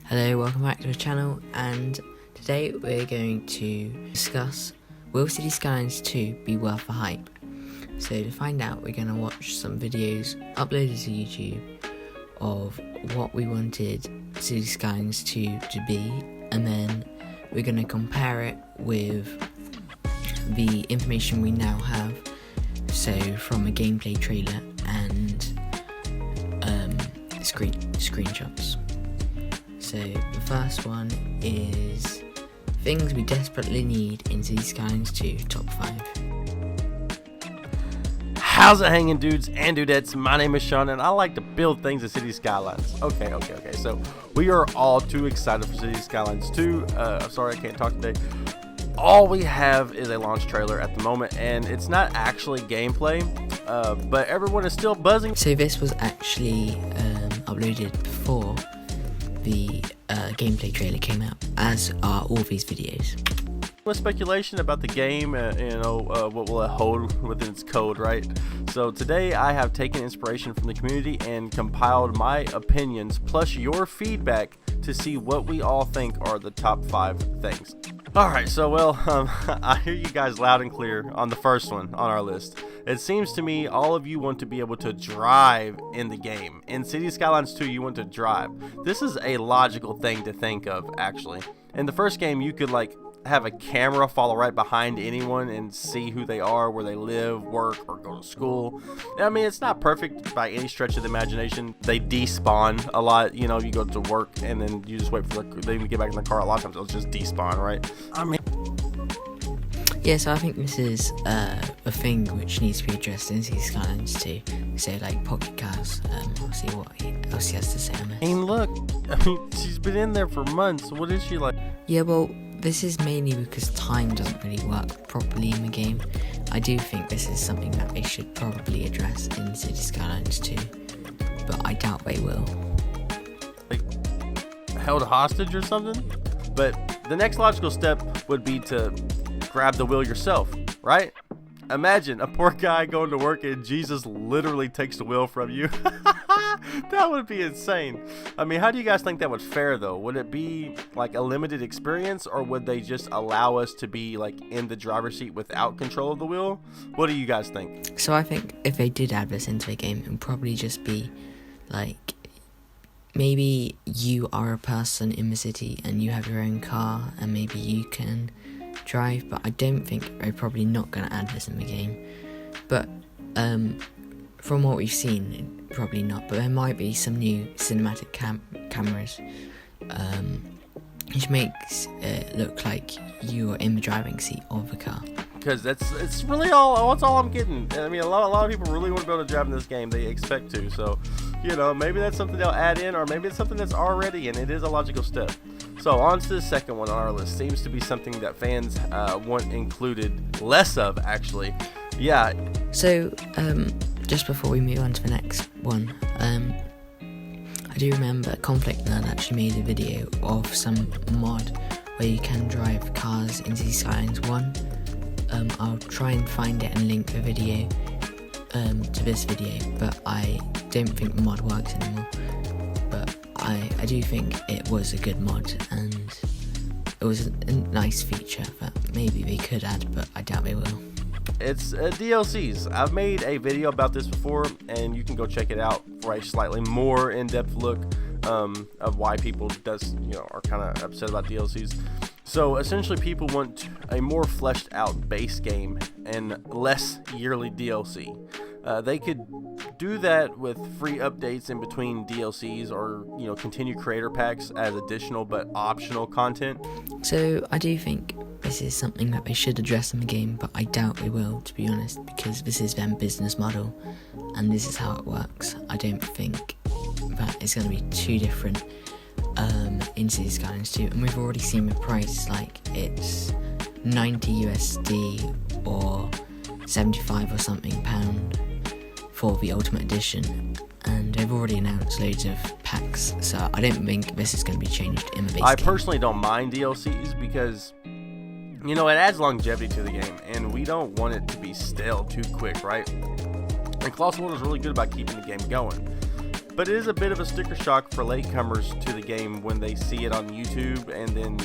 Hello, welcome back to the channel, and today we're going to discuss, will City Skylines 2 be worth the hype? So to find out, we're going to watch some videos uploaded to YouTube of what we wanted City Skylines 2 to be, and then we're going to compare it with the information we now have, so from a gameplay trailer and screenshots. So the first one is things we desperately need in City Skylines 2 top 5. How's it hanging, dudes and dudettes? My name is Sean and I like to build things in City Skylines. Okay. So we are all too excited for City Skylines 2. Sorry I can't talk today. All we have is a launch trailer at the moment, and it's not actually gameplay, but everyone is still buzzing. So this was actually uploaded before the gameplay trailer came out, as are all these videos. With speculation about the game, what will it hold within its code, right? So today I have taken inspiration from the community and compiled my opinions plus your feedback to see what we all think are the top 5 things. Alright, so I hear you guys loud and clear on the first one on our list. It seems to me all of you want to be able to drive in the game. In City Skylines 2, you want to drive. This is a logical thing to think of, actually. In the first game, you could have a camera follow right behind anyone and see who they are, where they live, work, or go to school. I mean, it's not perfect by any stretch of the imagination. They despawn a lot. You know, you go to work and then you just wait for them to get back in the car. A lot of times they'll just despawn, right? I mean, yeah, so I think this is a thing which needs to be addressed in City Skylines 2. So like Pocket Cars, I'll see what else he has to say on this. I mean, look, she's been in there for months. What is she like? Yeah, well, this is mainly because time doesn't really work properly in the game. I do think this is something that they should probably address in City Skylines 2, but I doubt they will. Like, held hostage or something? But the next logical step would be to grab the wheel yourself, right? Imagine a poor guy going to work and Jesus literally takes the wheel from you. That would be insane. I mean, how do you guys think that would fare, though? Would it be like a limited experience, or would they just allow us to be like in the driver's seat without control of the wheel? What do you guys think? So I think if they did add this into the game, it would probably just be like, maybe you are a person in the city and you have your own car and maybe you can drive, but I don't think they're probably not going to add this in the game. But from what we've seen, probably not, but there might be some new cinematic cameras which makes it look like you are in the driving seat of the car. Because it's really that's all I'm getting. I mean, a lot of people really want to be able to drive in this game. They expect to, so maybe that's something they'll add in, or maybe it's something that's already in. It is a logical step. So on to the second one on our list. Seems to be something that fans want included less of, actually. Yeah. So just before we move on to the next one, I do remember Conflict Nerd actually made a video of some mod where you can drive cars in City Skylines 1. I'll try and find it and link the video to this video, but I don't think the mod works anymore. But I do think it was a good mod, and it was a nice feature that maybe they could add, but I doubt they will. It's DLCs. I've made a video about this before, and you can go check it out for a slightly more in-depth look of why people are kind of upset about DLCs. So essentially, people want a more fleshed out base game and less yearly DLC. They could do that with free updates in between DLCs, or continue creator packs as additional but optional content. So I do think this is something that they should address in the game, but I doubt they will, to be honest, because this is their business model and this is how it works. I don't think that it's going to be too different in City Skylines 2, and we've already seen the price. Like, it's 90 USD or 75 or something pound for the Ultimate Edition, and they've already announced loads of packs, so I don't think this is going to be changed in the base I game. Personally don't mind DLCs because it adds longevity to the game, and we don't want it to be stale too quick, right? And Colossal Order is really good about keeping the game going. But it is a bit of a sticker shock for latecomers to the game when they see it on YouTube, and then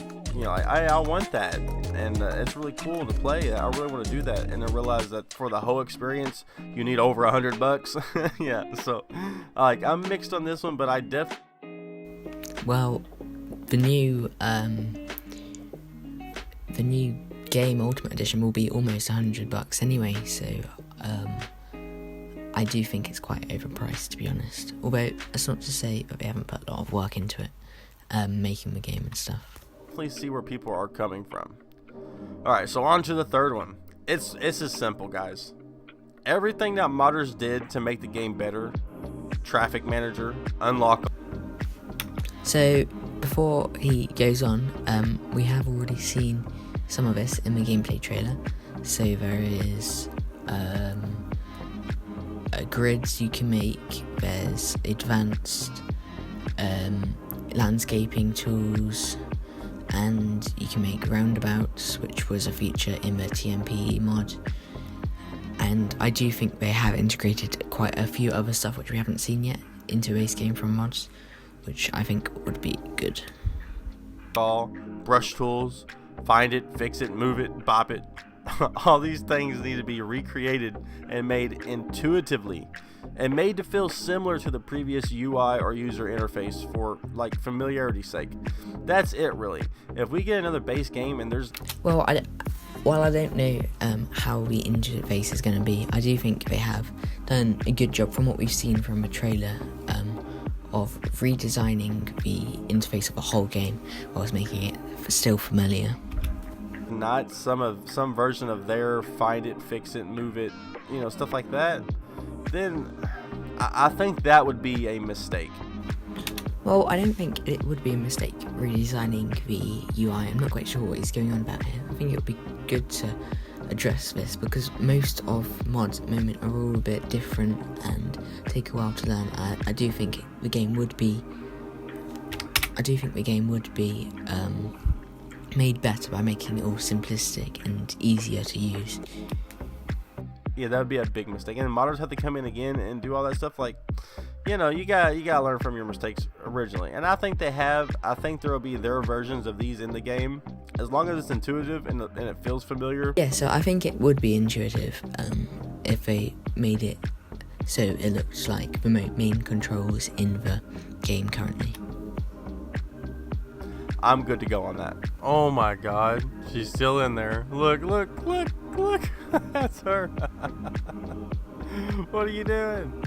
I want that, and it's really cool to play. I really want to do that, and I realize that for the whole experience you need over $100. Yeah, so I'm mixed on this one, but I Well, the new game Ultimate Edition will be almost $100 anyway, so I do think it's quite overpriced, to be honest. Although that's not to say that they haven't put a lot of work into it, making the game and stuff. definitely see where people are coming from. Alright, so on to the third one. It's as simple, guys. Everything that modders did to make the game better, traffic manager, unlock. So before he goes on, we have already seen some of this in the gameplay trailer. So there is grids you can make, there's advanced landscaping tools, and you can make roundabouts, which was a feature in the TMP mod. And I do think they have integrated quite a few other stuff which we haven't seen yet into base game from mods, which I think would be good. Brush tools, find it, fix it, move it, bop it. All these things need to be recreated and made intuitively and made to feel similar to the previous UI or user interface for familiarity's sake. That's it, really. If we get another base game and there's While I don't know how the interface is going to be, I do think they have done a good job from what we've seen from the trailer of redesigning the interface of the whole game whilst making it still familiar. not some version of their find it, fix it, move it, stuff like that, then I think that would be a mistake. Well, I don't think it would be a mistake redesigning the UI. I'm not quite sure what is going on about here. I think it would be good to address this because most of mods at the moment are all a bit different and take a while to learn. I do think the game would be made better by making it all simplistic and easier to use. Yeah, that would be a big mistake. And modders have to come in again and do all that stuff. You gotta learn from your mistakes originally. And I think they have. I think there will be their versions of these in the game, as long as it's intuitive and it feels familiar. Yeah, so I think it would be intuitive if they made it so it looks like the main controls in the game currently. I'm good to go on that. Oh my god, she's still in there. Look. That's her. What are you doing?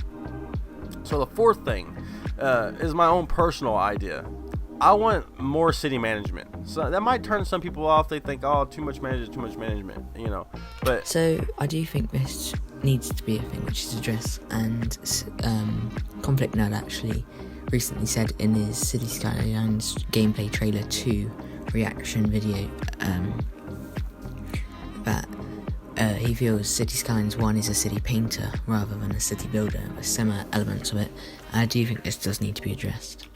So the fourth thing is my own personal idea. I want more city management. So that might turn some people off. They think, oh, too much management, But So I do think this needs to be a thing which is addressed, and Conflict Nerd actually recently said in his City Skylines gameplay trailer 2 reaction video that he feels City Skylines 1 is a city painter rather than a city builder, with similar elements of it. I do think this does need to be addressed.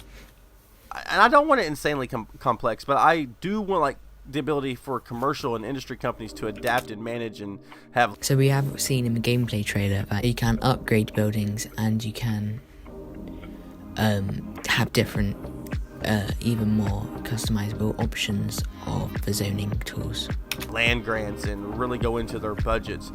And I don't want it insanely complex, but I do want the ability for commercial and industry companies to adapt and manage and have. So we have seen in the gameplay trailer that you can upgrade buildings and you can have different, even more customizable options of the zoning tools. Land grants and really go into their budgets,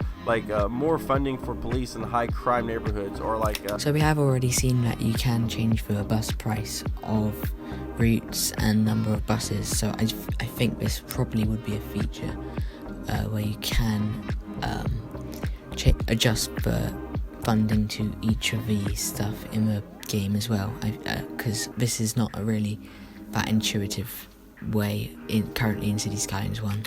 more funding for police in high crime neighborhoods, or So we have already seen that you can change the bus price of routes and number of buses, so I think this probably would be a feature where you can adjust the funding to each of these stuff in the game as well, because this is not a really that intuitive way currently in City Skylines 1.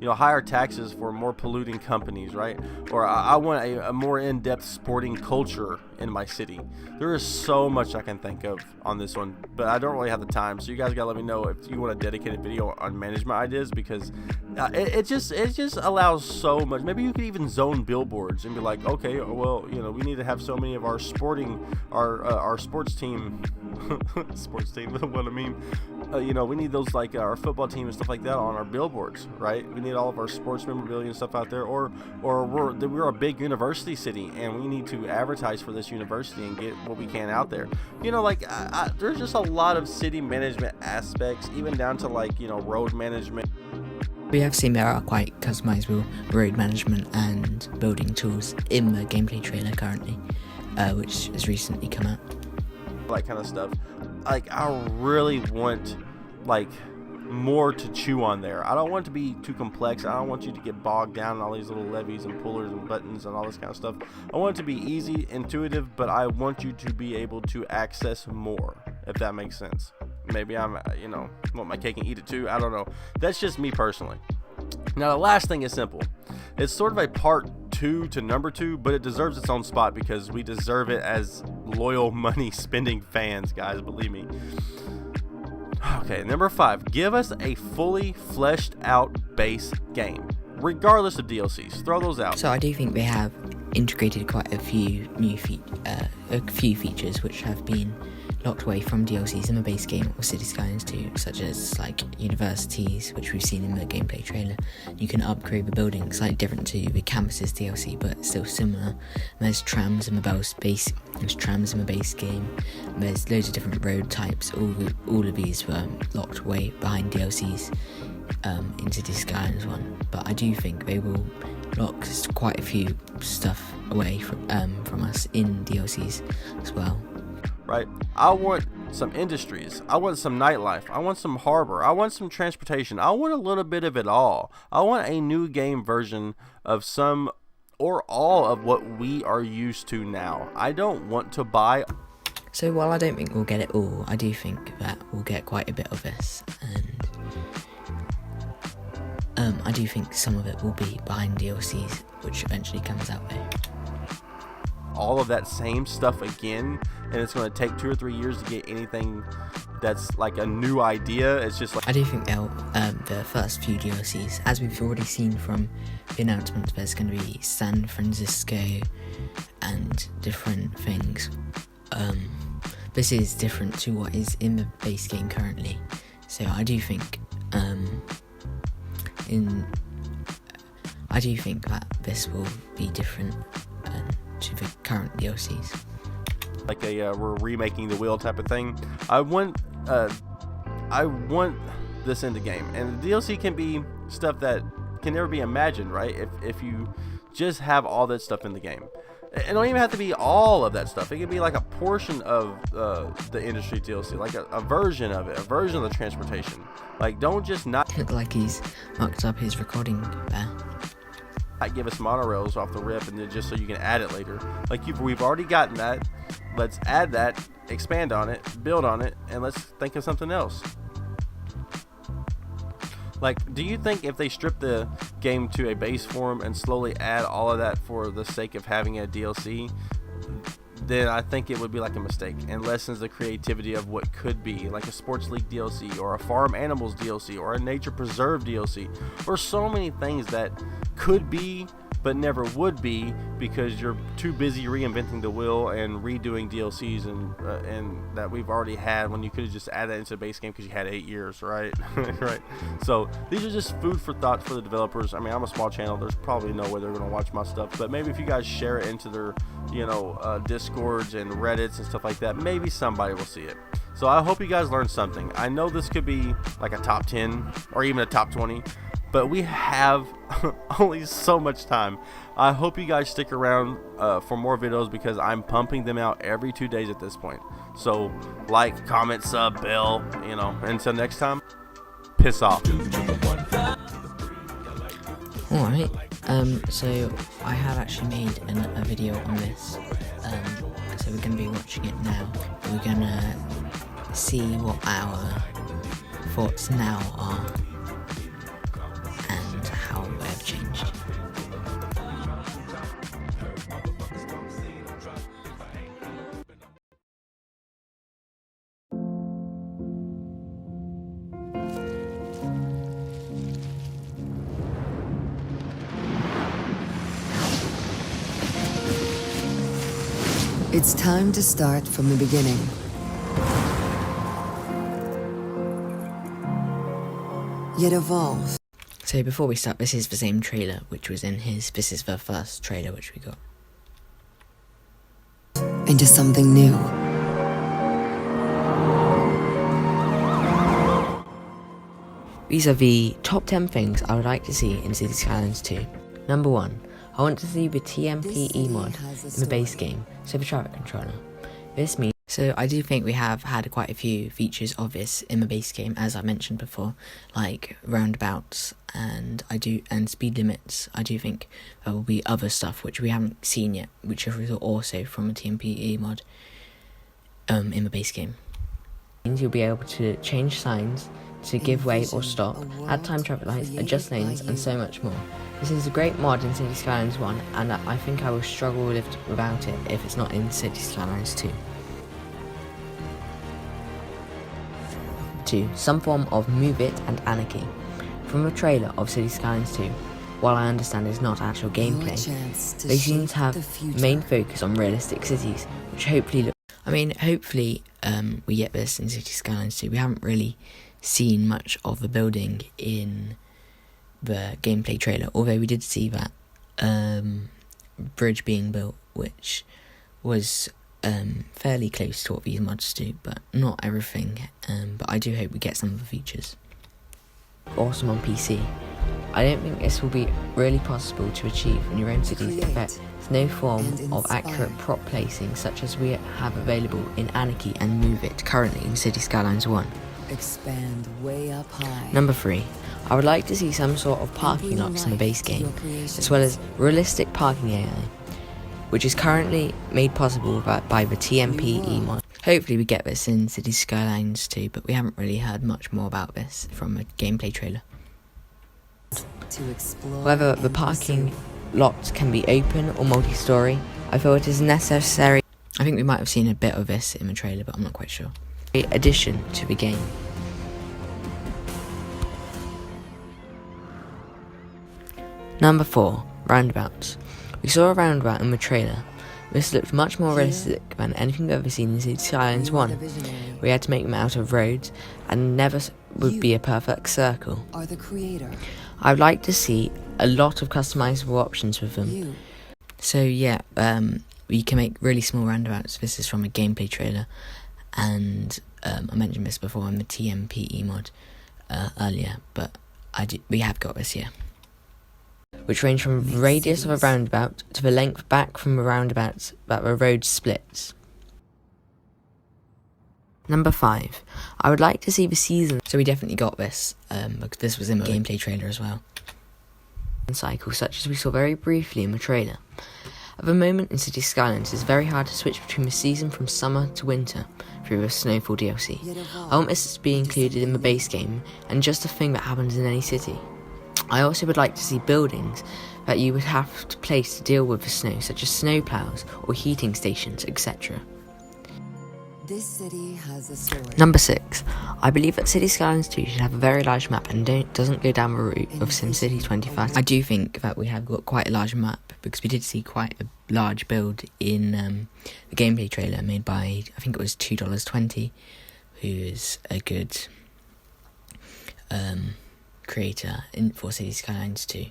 Higher taxes for more polluting companies, right? Or I want a more in-depth sporting culture in my city. There is so much I can think of on this one, but I don't really have the time. So you guys gotta let me know if you want a dedicated video on management ideas, because it just allows so much. Maybe you could even zone billboards and be like, okay, well, we need to have so many of our sports team, sports team, what I mean, we need those like our football team and stuff like that on our billboards, right? We need all of our sports memorabilia and stuff out there, or we're a big university city and we need to advertise for this university and get what we can out there. There's just a lot of city management aspects, even down to like road management. We have seen there are quite customizable road management and building tools in the gameplay trailer currently, which has recently come out. That kind of stuff. Like, I really want like more to chew on there. I don't want it to be too complex. I don't want you to get bogged down in all these little levies and pullers and buttons and all this kind of stuff. I want it to be easy, intuitive, but I want you to be able to access more, if that makes sense. Maybe I'm want my cake and eat it too. I don't know. That's just me personally. Now, the last thing is simple. It's sort of a part 2 to number 2, but it deserves its own spot because we deserve it as loyal money spending fans, guys, believe me. Okay, number 5, give us a fully fleshed out base game, regardless of DLCs. Throw those out. So I do think they have integrated quite a few new features which have been locked away from DLCs in the base game or City Skylines 2, such as like universities, which we've seen in the gameplay trailer. You can upgrade the buildings, slightly different to the campuses DLC, but still similar. There's trams in the base game. There's loads of different road types. All of these were locked away behind DLCs in City Skylines 1, but I do think they will lock quite a few stuff away from us in DLCs as well. Right? I want some industries. I want some nightlife. I want some harbor. I want some transportation. I want a little bit of it all. I want a new game version of some or all of what we are used to now. I don't want to buy. So while I don't think we'll get it all, I do think that we'll get quite a bit of this, and I do think some of it will be behind DLCs, which eventually comes out there. All of that same stuff again, and it's going to take 2 or 3 years to get anything that's like a new idea. It's just like, I do think they'll the first few DLCs, as we've already seen from the announcements, there's going to be San Francisco and different things. This is different to what is in the base game currently, so I do think that this will be different to the current DLCs. Like we're remaking the wheel type of thing. I want this in the game, and the DLC can be stuff that can never be imagined, right? If you just have all that stuff in the game. It don't even have to be all of that stuff. It can be like a portion of the industry DLC, like a version of it, a version of the transportation. Like, don't just not look like he's marked up his recording there. I give us monorails off the rip, and then just so you can add it later. Like, we've already gotten that. Let's add that, expand on it, build on it, and let's think of something else. Like, do you think if they strip the game to a base form and slowly add all of that for the sake of having a DLC, then I think it would be like a mistake and lessens the creativity of what could be, like a Sports League DLC or a Farm Animals DLC or a Nature Preserve DLC, or so many things that could be but never would be because you're too busy reinventing the wheel and redoing DLCs and that we've already had, when you could have just added that into the base game because you had 8 years, right? Right. So these are just food for thought for the developers. I mean, I'm a small channel. There's probably no way they're going to watch my stuff, but maybe if you guys share it into their, Discords and Reddits and stuff like that, maybe somebody will see it. So I hope you guys learned something. I know this could be like a top 10 or even a top 20. But we have only so much time. I hope you guys stick around for more videos because I'm pumping them out every 2 days at this point. So like, comment, sub, bell, Until next time, piss off. Alright, so I have actually made a video on this. So we're going to be watching it now. We're going to see what our thoughts now are. How they have changed. It's time to start from the beginning. yet evolve So before we start, this is the same trailer which was in his. This is the first trailer which we got. into something new. These are the top 10 things I would like to see in City Skylines 2. Number 1. I want to see the TMPE mod in the base game, so the traffic controller. This means, so I do think we have had quite a few features of this in the base game, as I mentioned before, like roundabouts and speed limits. I do think there will be other stuff which we haven't seen yet, which are also from the TMPE mod in the base game. Means you'll be able to change signs to give way or stop, add time traffic lights, adjust lanes, and so much more. This is a great mod in City Skylines 1, and I think I will struggle without it if it's not in City Skylines 2. 2. Some form of Move It and Anarchy. From the trailer of City Skylines 2, while I understand it's not actual gameplay, they seem to have main focus on realistic cities, which hopefully we get this in City Skylines 2. We haven't really seen much of the building in the gameplay trailer, although we did see that bridge being built, which was fairly close to what these mods do, but not everything. But I do hope we get some of the features. Awesome on PC. I don't think this will be really possible to achieve in your own cities if there's no form of accurate prop placing such as we have available in Anarchy and Move It currently in City Skylines 1. Expand way up high. Number 3. I would like to see some sort of parking lots in the base game, as well as realistic parking AI, which is currently made possible by the TMPE mod. Hopefully we get this in City Skylines 2, but we haven't really heard much more about this from a gameplay trailer. Whether the parking lots can be open or multi-storey, I feel it is necessary. I think we might have seen a bit of this in the trailer, but I'm not quite sure. Addition to the game. Number 4. Roundabouts. We saw a roundabout in the trailer. This looked much more realistic than anything we've ever seen in City Skylines 1. We had to make them out of roads and never would be a perfect circle. I would like to see a lot of customizable options with them. So yeah, we can make really small roundabouts. This is from a gameplay trailer, and I mentioned this before in the TMPE mod earlier, but we have got this here, which range from the radius of a roundabout to the length back from the roundabouts that the road splits. Number 5. I would like to see the season. So we definitely got this, because this was in the gameplay trailer as well. Cycle, such as we saw very briefly in the trailer. At the moment in City Skylines, it's very hard to switch between the season from summer to winter through the Snowfall DLC. I want this to be included in the base game, and just a thing that happens in any city. I also would like to see buildings that you would have to place to deal with the snow, such as snowplows or heating stations, etc. This city has a story. Number 6. I believe that City Skylines 2 should have a very large map and doesn't go down the route of SimCity 2030. I do think that we have got quite a large map, because we did see quite a large build in the gameplay trailer made by, I think it was $2.20, who is a good creator for City Skylines 2.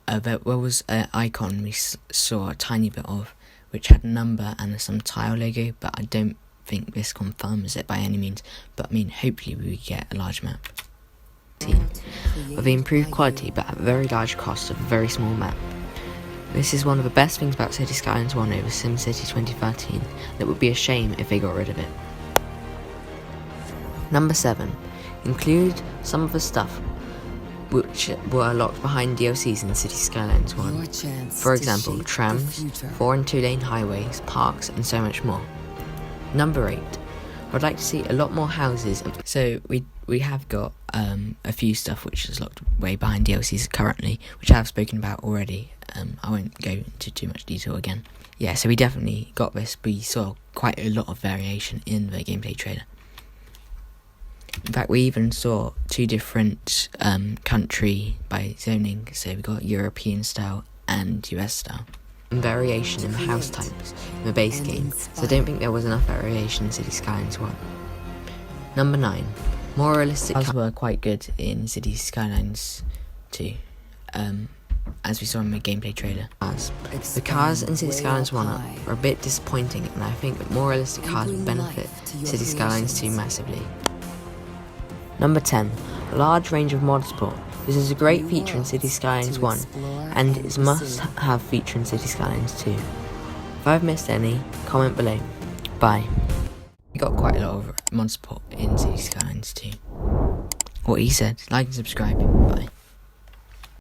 There was an icon we saw a tiny bit of, which had a number and some tile logo, but I don't think this confirms it by any means. But I mean, hopefully we get a large map. Of the improved quality, but at a very large cost of a very small map. This is one of the best things about City Skylines 1 over SimCity 2013. It would be a shame if they got rid of it. Number 7. Include some of the stuff which were locked behind DLCs in City Skylines 1. For example, trams, 4 and 2 lane highways, parks, and so much more. Number 8. I would like to see a lot more houses. So we have got a few stuff which is locked way behind DLCs currently, which I have spoken about already. I won't go into too much detail again. Yeah, so we definitely got this. We saw quite a lot of variation in the gameplay trailer. In fact, we even saw 2 different country by zoning. So we got European style and US style. And variation in the house types in the base game, so I don't think there was enough variation in City Skylines 1. Number 9. More realistic cars were quite good in City Skylines 2, as we saw in my gameplay trailer. The cars in City Skylines 1 are a bit disappointing, and I think that more realistic cars would benefit City Skylines 2 massively. Number 10. Large range of mod support. This is a great feature in City Skylines 1, and is a must-have feature in City Skylines 2. If I've missed any, comment below. Bye. We got quite a lot of mod support in City Skylines 2. What he said. Like and subscribe. Bye.